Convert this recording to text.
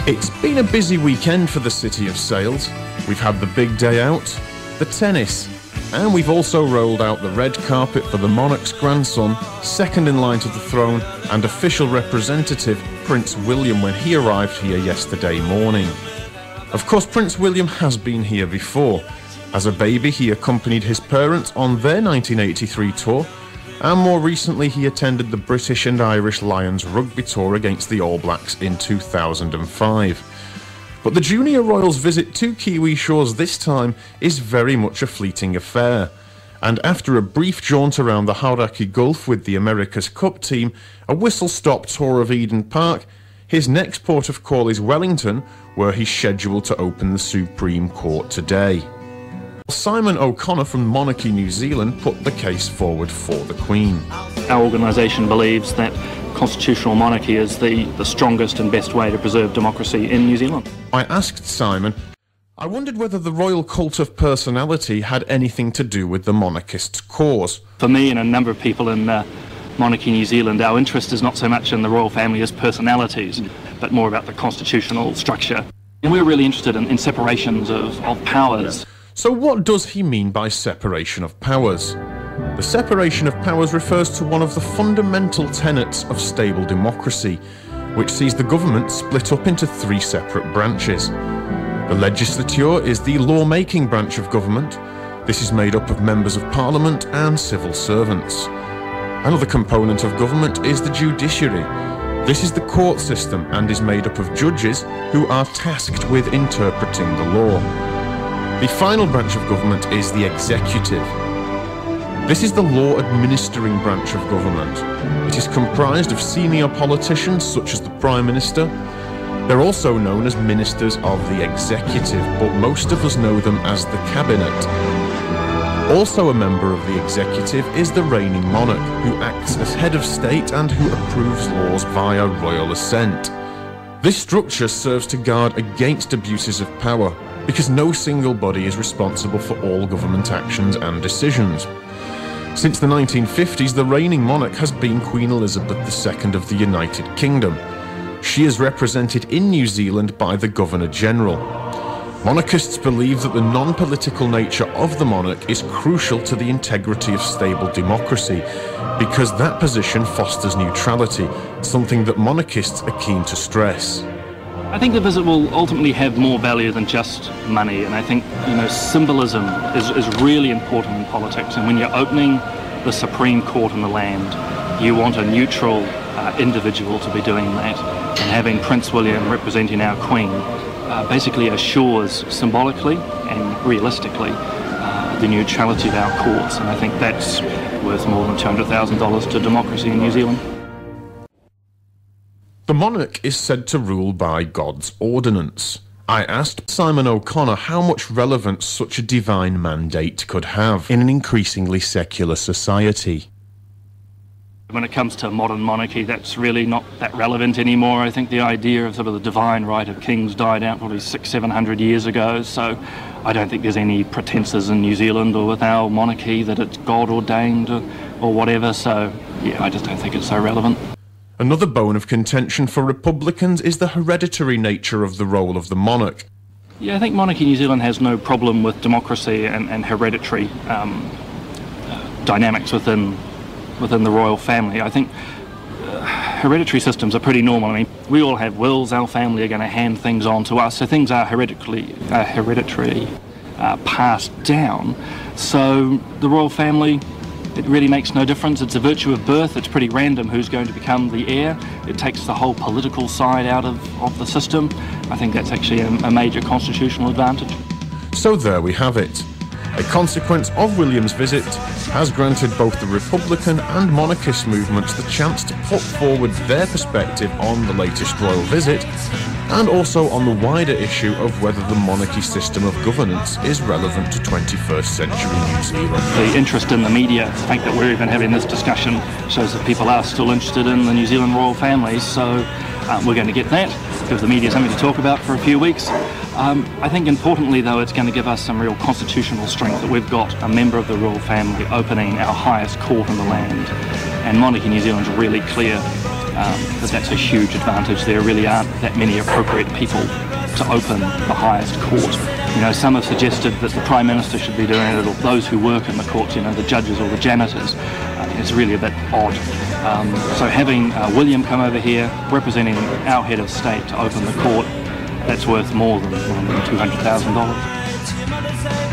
It's been a busy weekend for the City of Sails. We've had the big day out, the tennis, and we've also rolled out the red carpet for the monarch's grandson, second in line to the throne, and official representative, Prince William, when he arrived here yesterday morning. Of course, Prince William has been here before. As a baby, he accompanied his parents on their 1983 tour, and more recently he attended the British and Irish Lions rugby tour against the All Blacks in 2005. But the junior royal's visit to Kiwi shores this time is very much a fleeting affair, and after a brief jaunt around the Hauraki Gulf with the America's Cup team, a whistle-stop tour of Eden Park, his next port of call is Wellington, where he's scheduled to open the Supreme Court today. Simon O'Connor from Monarchy New Zealand put the case forward for the Queen. Our organisation believes that constitutional monarchy is the strongest and best way to preserve democracy in New Zealand. I asked Simon, I wondered whether the royal cult of personality had anything to do with the monarchists' cause. For me and a number of people in Monarchy New Zealand, our interest is not so much in the royal family as personalities, but more about the constitutional structure. And we're really interested in separations of powers. So what does he mean by separation of powers? The separation of powers refers to one of the fundamental tenets of stable democracy, which sees the government split up into three separate branches. The legislature is the law-making branch of government. This is made up of members of parliament and civil servants. Another component of government is the judiciary. This is the court system and is made up of judges who are tasked with interpreting the law. The final branch of government is the executive. This is the law-administering branch of government. It is comprised of senior politicians such as the Prime Minister. They're also known as ministers of the executive, but most of us know them as the cabinet. Also a member of the executive is the reigning monarch, who acts as head of state and who approves laws via royal assent. This structure serves to guard against abuses of power, because no single body is responsible for all government actions and decisions. Since the 1950s, the reigning monarch has been Queen Elizabeth II of the United Kingdom. She is represented in New Zealand by the Governor-General. Monarchists believe that the non-political nature of the monarch is crucial to the integrity of stable democracy, because that position fosters neutrality, something that monarchists are keen to stress. I think the visit will ultimately have more value than just money, and I think, symbolism is really important in politics, and when you're opening the Supreme Court in the land, you want a neutral individual to be doing that, and having Prince William representing our Queen basically assures symbolically and realistically the neutrality of our courts, and I think that's worth more than $200,000 to democracy in New Zealand. The monarch is said to rule by God's ordinance. I asked Simon O'Connor how much relevance such a divine mandate could have in an increasingly secular society. When it comes to modern monarchy, that's really not that relevant anymore. I think the idea of sort of the divine right of kings died out probably 600-700 years ago, so I don't think there's any pretenses in New Zealand or with our monarchy that it's God ordained or whatever, so yeah, I just don't think it's so relevant. Another bone of contention for Republicans is the hereditary nature of the role of the monarch. Yeah, I think Monarchy New Zealand has no problem with democracy and hereditary dynamics within the royal family. I think hereditary systems are pretty normal. I mean, we all have wills, our family are going to hand things on to us, so things are hereditary passed down. So the royal family, it really makes no difference. It's a virtue of birth. It's pretty random who's going to become the heir. It takes the whole political side out of the system. I think that's actually a major constitutional advantage. So there we have it. A consequence of William's visit has granted both the Republican and monarchist movements the chance to put forward their perspective on the latest royal visit, and also on the wider issue of whether the monarchy system of governance is relevant to 21st century New Zealand. The interest in the media, the fact that we're even having this discussion, shows that people are still interested in the New Zealand royal family, so we're going to get that, give the media something to talk about for a few weeks. I think importantly though, it's going to give us some real constitutional strength that we've got a member of the royal family opening our highest court in the land, and Monarchy New Zealand's really clear that's a huge advantage. There really aren't that many appropriate people to open the highest court. You know, some have suggested that the Prime Minister should be doing it, or those who work in the courts, you know, the judges or the janitors. It's really a bit odd. So having William come over here, representing our head of state to open the court, that's worth more than $200,000.